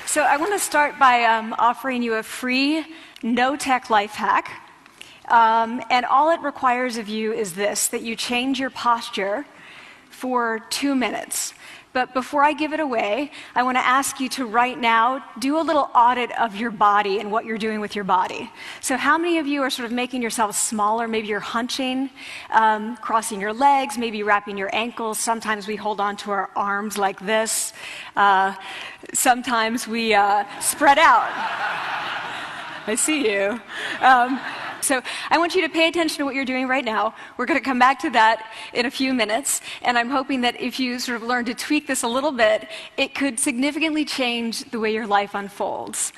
So I want to start by offering you a free, no-tech life hack. And all it requires of you is this, that you change your posture for 2 minutes. But before I give it away, I want to ask you to right now do a little audit of your body and what you're doing with your body. So how many of you are sort of making yourselves smaller? Maybe you're hunching, crossing your legs, maybe wrapping your ankles. Sometimes we hold on to our arms like this. Sometimes we spread out. I see you. So I want you to pay attention to what you're doing right now. We're going to come back to that in a few minutes, and I'm hoping that if you sort of learn to tweak this a little bit, it could significantly change the way your life unfolds.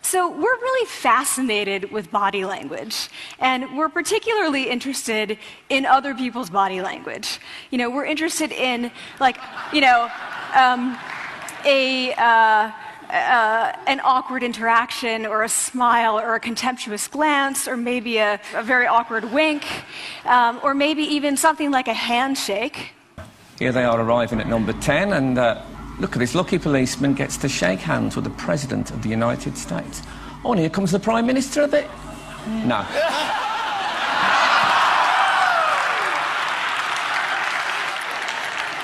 So we're really fascinated with body language, and we're particularly interested in other people's body language. You know, we're interested in, like, you know, an awkward interaction or a smile or a contemptuous glance or maybe a very awkward wink or maybe even something like a handshake. Here they are arriving at number 10 and look at this lucky policeman gets to shake hands with the President of the United States. Oh, and here comes the Prime Minister of it. No.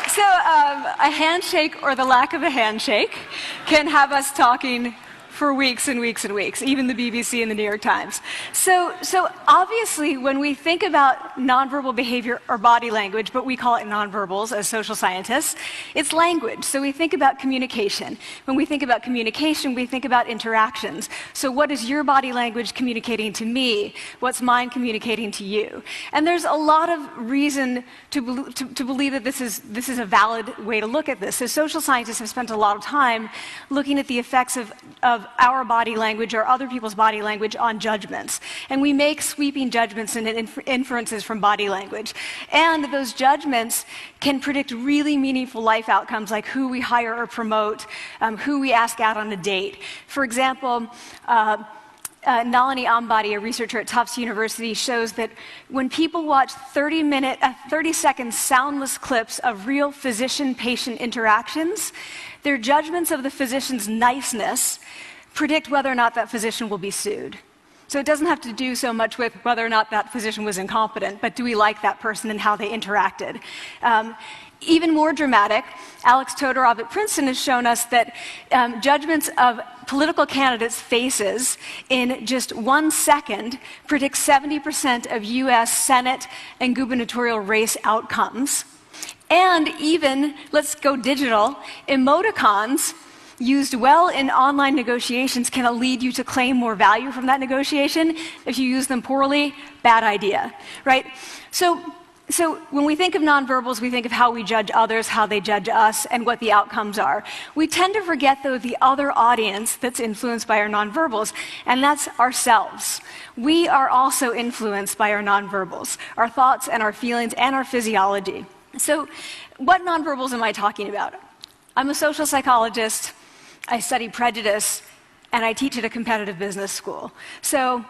So a handshake or the lack of a handshake can have us talking for weeks and weeks and weeks, even the BBC and the New York Times. So obviously, when we think about nonverbal behavior or body language, but we call it nonverbals as social scientists, it's language. So we think about communication. When we think about communication, we think about interactions. So what is your body language communicating to me? What's mine communicating to you? And there's a lot of reason to believe that this is a valid way to look at this. So social scientists have spent a lot of time looking at the effects of our body language or other people's body language on judgments. And we make sweeping judgments and inferences from body language. And those judgments can predict really meaningful life outcomes like who we hire or promote, who we ask out on a date. For example, Nalini Ambady, a researcher at Tufts University, shows that when people watch 30-second soundless clips of real physician-patient interactions, their judgments of the physician's niceness predict whether or not that physician will be sued. So it doesn't have to do so much with whether or not that physician was incompetent, but do we like that person and how they interacted? Even more dramatic, Alex Todorov at Princeton has shown us that judgments of political candidates' faces in just 1 second predict 70% of US Senate and gubernatorial race outcomes. And even, let's go digital, emoticons used well in online negotiations can lead you to claim more value from that negotiation. If you use them poorly, bad idea, right? So when we think of nonverbals, we think of how we judge others, how they judge us, and what the outcomes are. We tend to forget, though, the other audience that's influenced by our nonverbals, and that's ourselves. We are also influenced by our nonverbals, our thoughts and our feelings and our physiology. So what nonverbals am I talking about? I'm a social psychologist, I study prejudice, and I teach at a competitive business school. So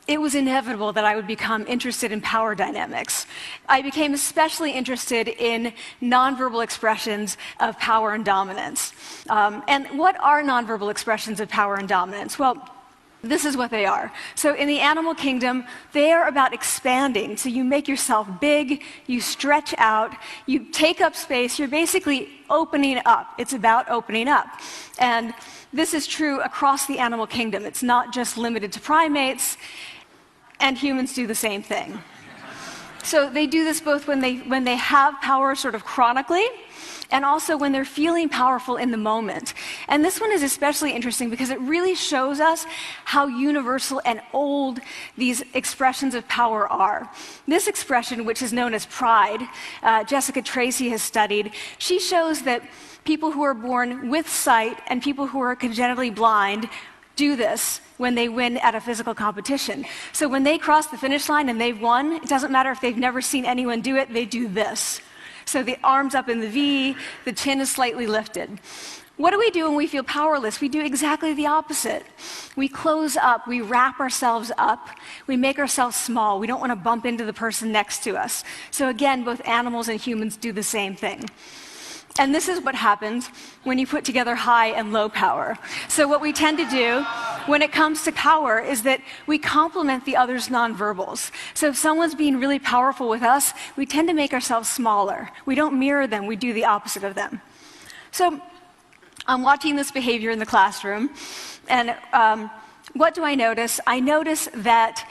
it was inevitable that I would become interested in power dynamics. I became especially interested in nonverbal expressions of power and dominance. And what are nonverbal expressions of power and dominance? Well, this is what they are. So in the animal kingdom, they are about expanding. So you make yourself big, you stretch out, you take up space, you're basically opening up. It's about opening up. And this is true across the animal kingdom. It's not just limited to primates, and humans do the same thing. So they do this both when they have power sort of chronically, and also when they're feeling powerful in the moment. And this one is especially interesting because it really shows us how universal and old these expressions of power are. This expression, which is known as pride, Jessica Tracy has studied, she shows that people who are born with sight and people who are congenitally blind do this when they win at a physical competition. So when they cross the finish line and they've won, it doesn't matter if they've never seen anyone do it, they do this. So the arms up in the V, the chin is slightly lifted. What do we do when we feel powerless? We do exactly the opposite. We close up, we wrap ourselves up, we make ourselves small. We don't want to bump into the person next to us. So again, both animals and humans do the same thing. And this is what happens when you put together high and low power. So what we tend to do when it comes to power is that we complement the other's nonverbals. So if someone's being really powerful with us, we tend to make ourselves smaller. We don't mirror them, we do the opposite of them. So I'm watching this behavior in the classroom, and what do I notice? I notice that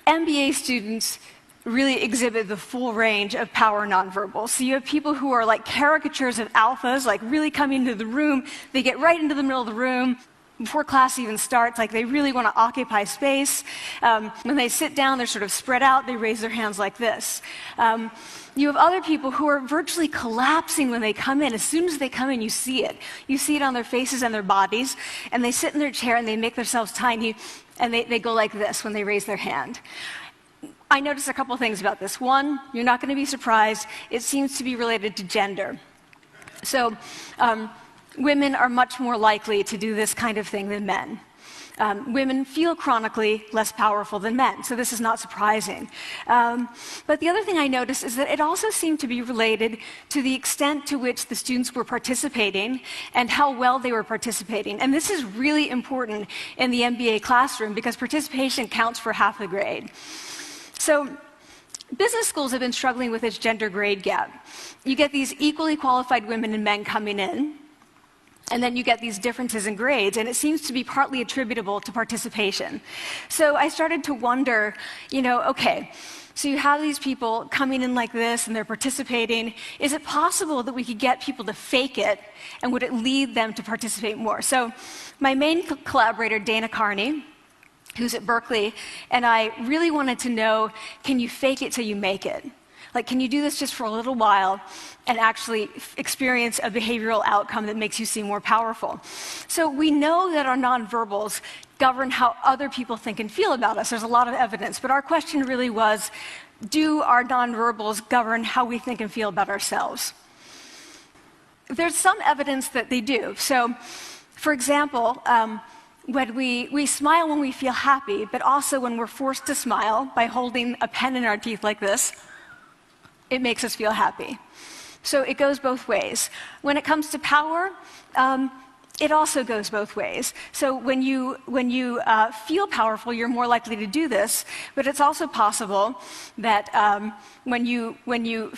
MBA students really exhibit the full range of power nonverbals. So you have people who are like caricatures of alphas, like really coming into the room. They get right into the middle of the room before class even starts, like they really want to occupy space. When they sit down, they're sort of spread out. They raise their hands like this. You have other people who are virtually collapsing when they come in. As soon as they come in, you see it. You see it on their faces and their bodies. And they sit in their chair and they make themselves tiny, and they go like this when they raise their hand. I noticed a couple things about this. One, you're not going to be surprised. It seems to be related to gender. So women are much more likely to do this kind of thing than men. Women feel chronically less powerful than men, so this is not surprising. But the other thing I noticed is that it also seemed to be related to the extent to which the students were participating and how well they were participating. And this is really important in the MBA classroom because participation counts for half the grade. So business schools have been struggling with this gender grade gap. You get these equally qualified women and men coming in, and then you get these differences in grades, and it seems to be partly attributable to participation. So I started to wonder, okay, so you have these people coming in like this, and they're participating. Is it possible that we could get people to fake it, and would it lead them to participate more? So my main collaborator, Dana Carney, who's at Berkeley, and I really wanted to know, can you fake it till you make it? Like, can you do this just for a little while and actually experience a behavioral outcome that makes you seem more powerful? So we know that our nonverbals govern how other people think and feel about us. There's a lot of evidence, but our question really was, do our nonverbals govern how we think and feel about ourselves? There's some evidence that they do. So, for example, when we smile when we feel happy, but also when we're forced to smile by holding a pen in our teeth like this, it makes us feel happy. So it goes both ways. When it comes to power, it also goes both ways. So when you feel powerful, you're more likely to do this, but it's also possible that when you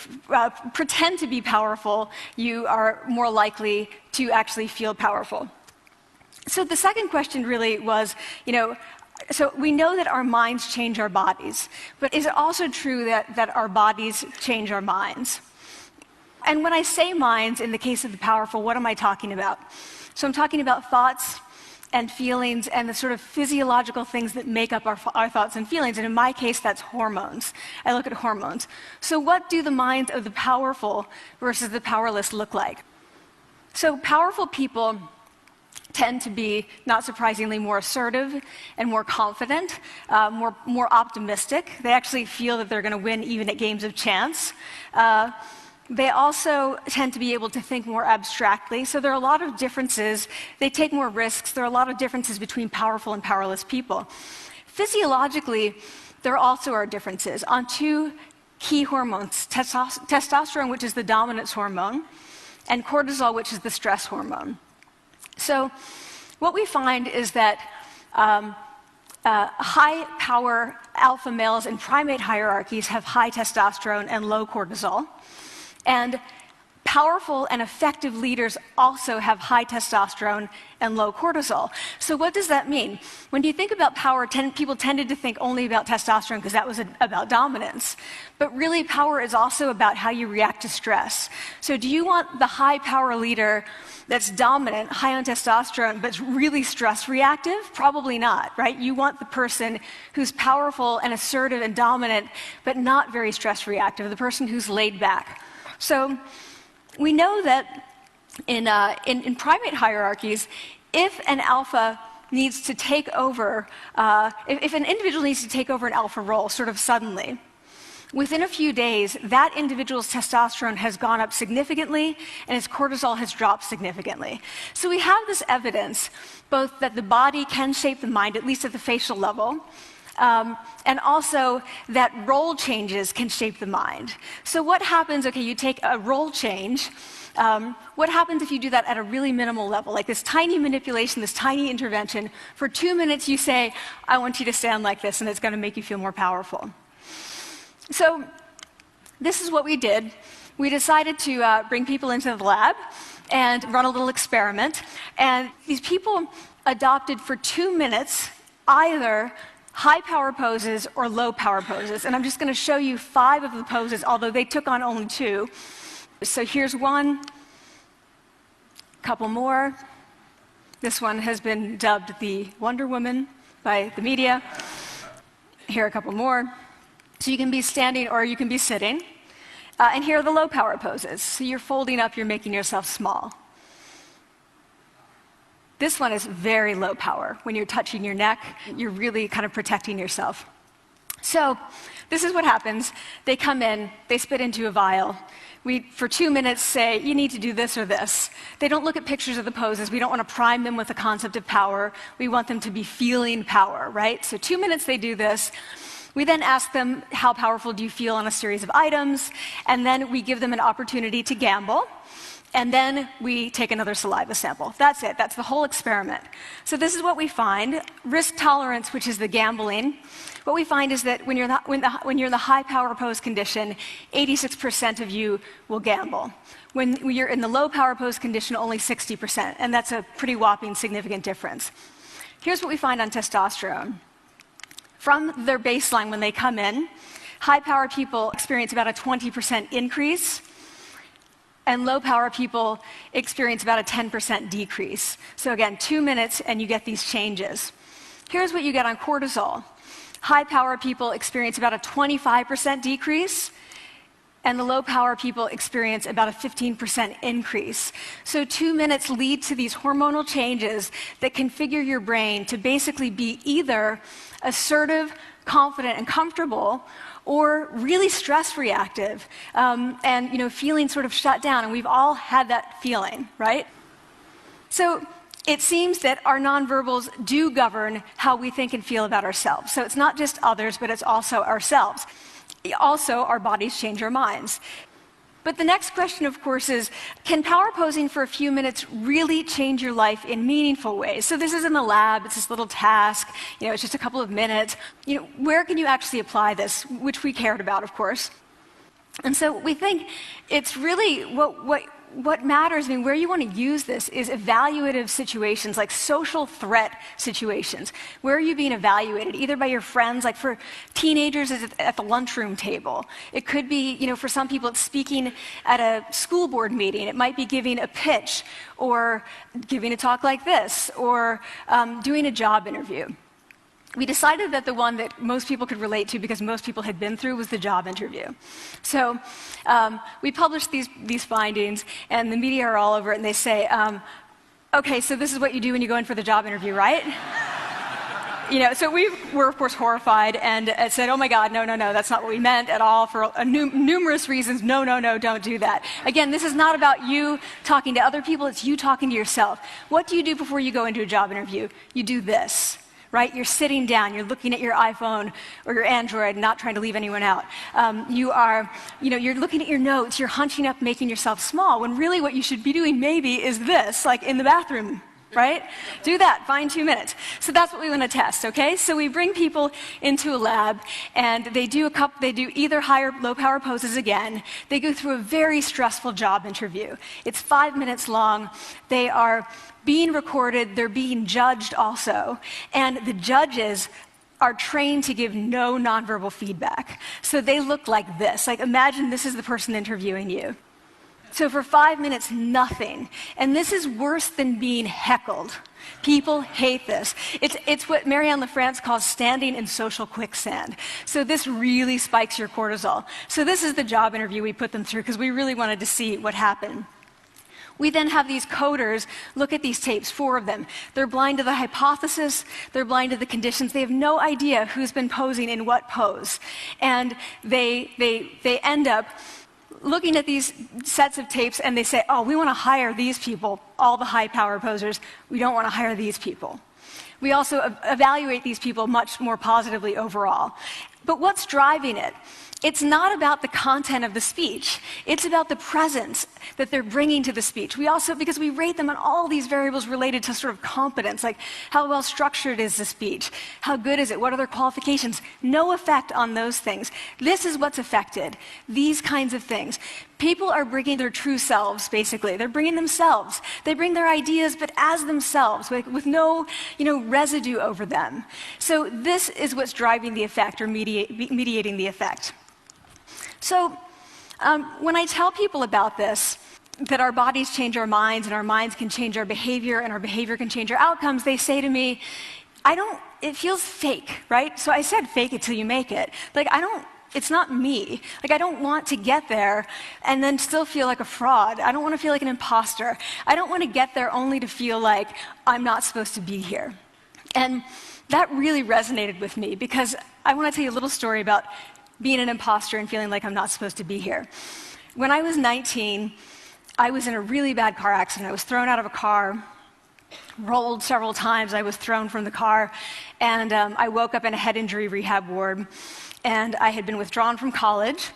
pretend to be powerful, you are more likely to actually feel powerful. So the second question really was, so we know that our minds change our bodies, but is it also true that our bodies change our minds? And when I say minds, in the case of the powerful, what am I talking about? So I'm talking about thoughts and feelings and the sort of physiological things that make up our thoughts and feelings, and in my case, that's hormones. I look at hormones. So what do the minds of the powerful versus the powerless look like? So powerful people tend to be, not surprisingly, more assertive and more confident, more optimistic. They actually feel that they're going to win even at games of chance. They also tend to be able to think more abstractly. So there are a lot of differences. They take more risks. There are a lot of differences between powerful and powerless people. Physiologically, there also are differences on two key hormones, testosterone, which is the dominance hormone, and cortisol, which is the stress hormone. So what we find is that high-power alpha males in primate hierarchies have high testosterone and low cortisol, and powerful and effective leaders also have high testosterone and low cortisol. So what does that mean? When you think about power, people tended to think only about testosterone because that was about dominance. But really, power is also about how you react to stress. So do you want the high-power leader that's dominant, high on testosterone, but really stress reactive? Probably not, right? You want the person who's powerful and assertive and dominant, but not very stress reactive, the person who's laid back. So we know that in primate hierarchies, if an alpha needs to take over, if an individual needs to take over an alpha role sort of suddenly, within a few days, that individual's testosterone has gone up significantly and his cortisol has dropped significantly. So we have this evidence, both that the body can shape the mind, at least at the facial level, and also that role changes can shape the mind. So what happens, okay, you take a role change, what happens if you do that at a really minimal level, like this tiny manipulation, this tiny intervention? For 2 minutes you say, I want you to stand like this, and it's going to make you feel more powerful. So this is what we did. We decided to bring people into the lab and run a little experiment. And these people adopted for 2 minutes either high power poses or low power poses. And I'm just going to show you 5 of the poses, although they took on only 2. So here's one, a couple more. This one has been dubbed the Wonder Woman by the media. Here are a couple more. So you can be standing or you can be sitting. And here are the low power poses. So you're folding up, you're making yourself small. This one is very low power. When you're touching your neck, you're really kind of protecting yourself. So this is what happens. They come in, they spit into a vial. We, for 2 minutes, say, you need to do this or this. They don't look at pictures of the poses. We don't want to prime them with the concept of power. We want them to be feeling power, right? So 2 minutes they do this. We then ask them, how powerful do you feel on a series of items? And then we give them an opportunity to gamble. And then we take another saliva sample. That's it. That's the whole experiment. So this is what we find. Risk tolerance, which is the gambling. What we find is that when you're in the high power pose condition, 86% of you will gamble. When you're in the low power pose condition, only 60%. And that's a pretty whopping significant difference. Here's what we find on testosterone. From their baseline when they come in, high power people experience about a 20% increase, and low power people experience about a 10% decrease. So again, 2 minutes and you get these changes. Here's what you get on cortisol. High power people experience about a 25% decrease, and the low power people experience about a 15% increase. So 2 minutes lead to these hormonal changes that configure your brain to basically be either assertive, confident, and comfortable, or really stress reactive, and feeling sort of shut down. And we've all had that feeling, right? So it seems that our nonverbals do govern how we think and feel about ourselves. So it's not just others, but it's also ourselves. Also, our bodies change our minds. But the next question, of course, is, can power posing for a few minutes really change your life in meaningful ways? So this is in the lab, it's this little task, it's just a couple of minutes. Where can you actually apply this, which we cared about, of course. And so we think it's really what matters, where you want to use this is evaluative situations, like social threat situations. Where are you being evaluated? Either by your friends, like for teenagers, it's at the lunchroom table. It could be, for some people, it's speaking at a school board meeting. It might be giving a pitch, or giving a talk like this, or doing a job interview. We decided that the one that most people could relate to, because most people had been through, was the job interview. So we published these findings, and the media are all over it, and they say, okay, so this is what you do when you go in for the job interview, right? So we were, of course, horrified and said, oh my God, no, that's not what we meant at all, for numerous reasons. No, don't do that. Again, this is not about you talking to other people, it's you talking to yourself. What do you do before you go into a job interview? You do this. Right? You're sitting down, you're looking at your iPhone or your Android, not trying to leave anyone out. You're looking at your notes, you're hunching up, making yourself small, when really what you should be doing maybe is this, like in the bathroom, right? Do that, find 2 minutes. So that's what we want to test, okay? So we bring people into a lab, and they do either high or low power poses again. They go through a very stressful job interview. It's 5 minutes long. They are being recorded, they're being judged also, and the judges are trained to give no nonverbal feedback. So they look like this. Like, imagine this is the person interviewing you. So for 5 minutes, nothing. And this is worse than being heckled. People hate this. It's what Marianne LaFrance calls standing in social quicksand. So this really spikes your cortisol. So this is the job interview we put them through, because we really wanted to see what happened. We then have these coders look at these tapes, 4 of them. They're blind to the hypothesis, they're blind to the conditions. They have no idea who's been posing in what pose. And they end up looking at these sets of tapes, and they say, oh, we want to hire these people, all the high power posers. We don't want to hire these people. We also evaluate these people much more positively overall. But what's driving it? It's not about the content of the speech. It's about the presence that they're bringing to the speech. We also, because we rate them on all these variables related to sort of competence, like how well structured is the speech? How good is it? What are their qualifications? No effect on those things. This is what's affected. These kinds of things. People are bringing their true selves, basically. They're bringing themselves. They bring their ideas, but as themselves, with no, residue over them. So this is what's driving the effect or mediating the effect. So when I tell people about this, that our bodies change our minds and our minds can change our behavior and our behavior can change our outcomes, they say to me, it feels fake, right? So I said fake it till you make it. It's not me. I don't want to get there and then still feel like a fraud. I don't want to feel like an imposter. I don't want to get there only to feel like I'm not supposed to be here. And that really resonated with me because I want to tell you a little story about being an imposter and feeling like I'm not supposed to be here. When I was 19, I was in a really bad car accident. I was thrown out of a car, rolled several times. I was thrown from the car, and I woke up in a head injury rehab ward. And I had been withdrawn from college,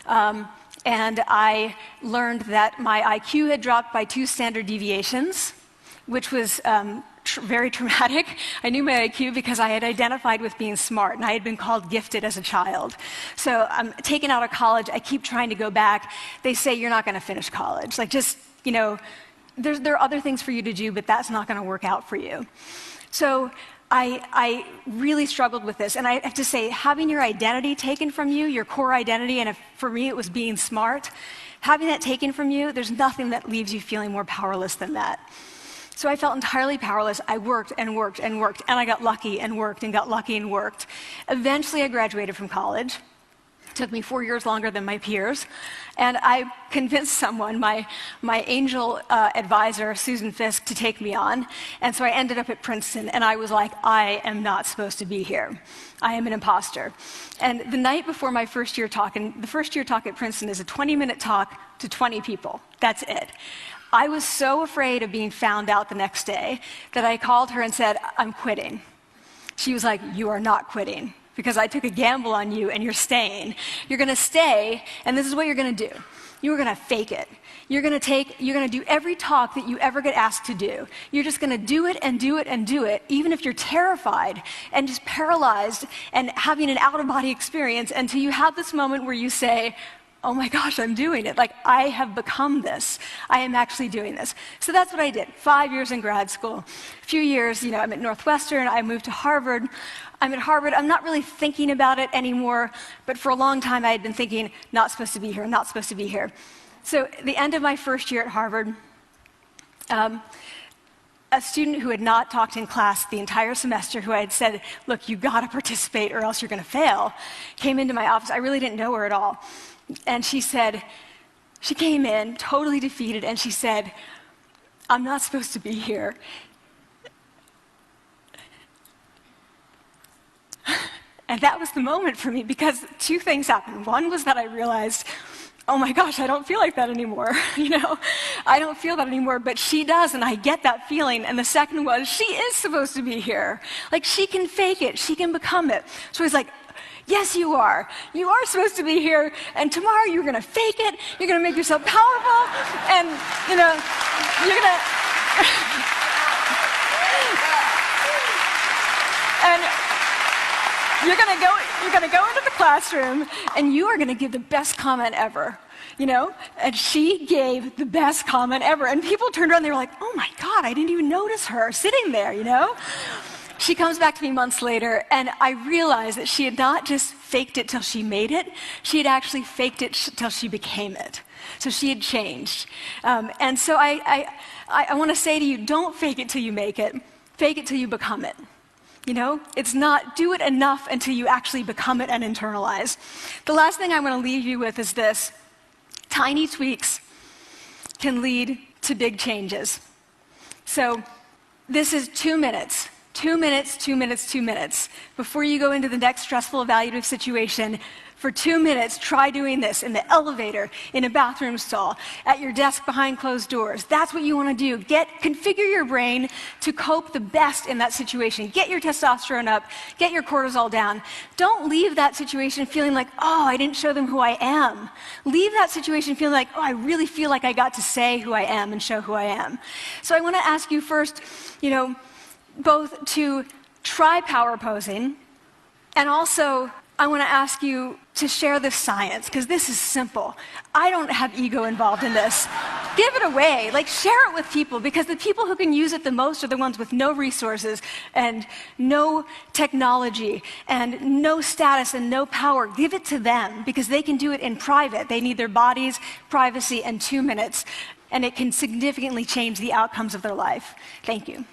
and I learned that my IQ had dropped by 2 standard deviations, which was very traumatic. I knew my IQ because I had identified with being smart, and I had been called gifted as a child. So I'm taken out of college. I keep trying to go back. They say, you're not going to finish college. There are other things for you to do, but that's not going to work out for you. So I really struggled with this. And I have to say, having your identity taken from you, your core identity, and for me it was being smart, having that taken from you, there's nothing that leaves you feeling more powerless than that. So I felt entirely powerless. I worked and worked and worked, and I got lucky and worked and got lucky and worked. Eventually I graduated from college. It took me 4 years longer than my peers. And I convinced someone, my angel advisor, Susan Fisk, to take me on. And so I ended up at Princeton, and I was like, I am not supposed to be here. I am an imposter. And the night before my first year talk, and the first year talk at Princeton is a 20-minute talk to 20 people. That's it. I was so afraid of being found out the next day that I called her and said, I'm quitting. She was like, you are not quitting, because I took a gamble on you and you're staying. You're going to stay, and this is what you're going to do. You're going to fake it. You're going to do every talk that you ever get asked to do. You're just going to do it and do it and do it, even if you're terrified and just paralyzed and having an out-of-body experience until you have this moment where you say, oh my gosh, I'm doing it. I have become this. I am actually doing this. So that's what I did. 5 years in grad school. A few years, I'm at Northwestern. I moved to Harvard. I'm at Harvard. I'm not really thinking about it anymore, but for a long time I had been thinking, not supposed to be here, not supposed to be here. So at the end of my first year at Harvard, a student who had not talked in class the entire semester, who I had said, look, you got to participate or else you're going to fail, came into my office. I really didn't know her at all. And she came in totally defeated, and she said, I'm not supposed to be here. And that was the moment for me, because 2 things happened. One was that I realized, oh my gosh, I don't feel like that anymore. I don't feel that anymore, but she does, and I get that feeling. And the second was, she is supposed to be here. She can fake it. She can become it. So I was like, yes, you are. You are supposed to be here, and tomorrow you're going to fake it. You're going to make yourself powerful, and, you're going to... and you're going to go into the classroom, and you are going to give the best comment ever. And she gave the best comment ever. And people turned around, they were like, oh my God, I didn't even notice her sitting there, She comes back to me months later, and I realized that she had not just faked it till she made it, she had actually faked it till she became it. So she had changed. And so I want to say to you, don't fake it till you make it. Fake it till you become it. It's not do it enough until you actually become it and internalize. The last thing I want to leave you with is this. Tiny tweaks can lead to big changes. So this is 2 minutes. 2 minutes, 2 minutes, 2 minutes. Before you go into the next stressful evaluative situation, for 2 minutes, try doing this in the elevator, in a bathroom stall, at your desk behind closed doors. That's what you want to do. Configure your brain to cope the best in that situation. Get your testosterone up, get your cortisol down. Don't leave that situation feeling like, oh, I didn't show them who I am. Leave that situation feeling like, oh, I really feel like I got to say who I am and show who I am. So I want to ask you first, both to try power posing, and also I want to ask you to share this science, because this is simple. I don't have ego involved in this. Give it away. Share it with people, because the people who can use it the most are the ones with no resources and no technology and no status and no power. Give it to them, because they can do it in private. They need their bodies, privacy, and 2 minutes, and it can significantly change the outcomes of their life. Thank you.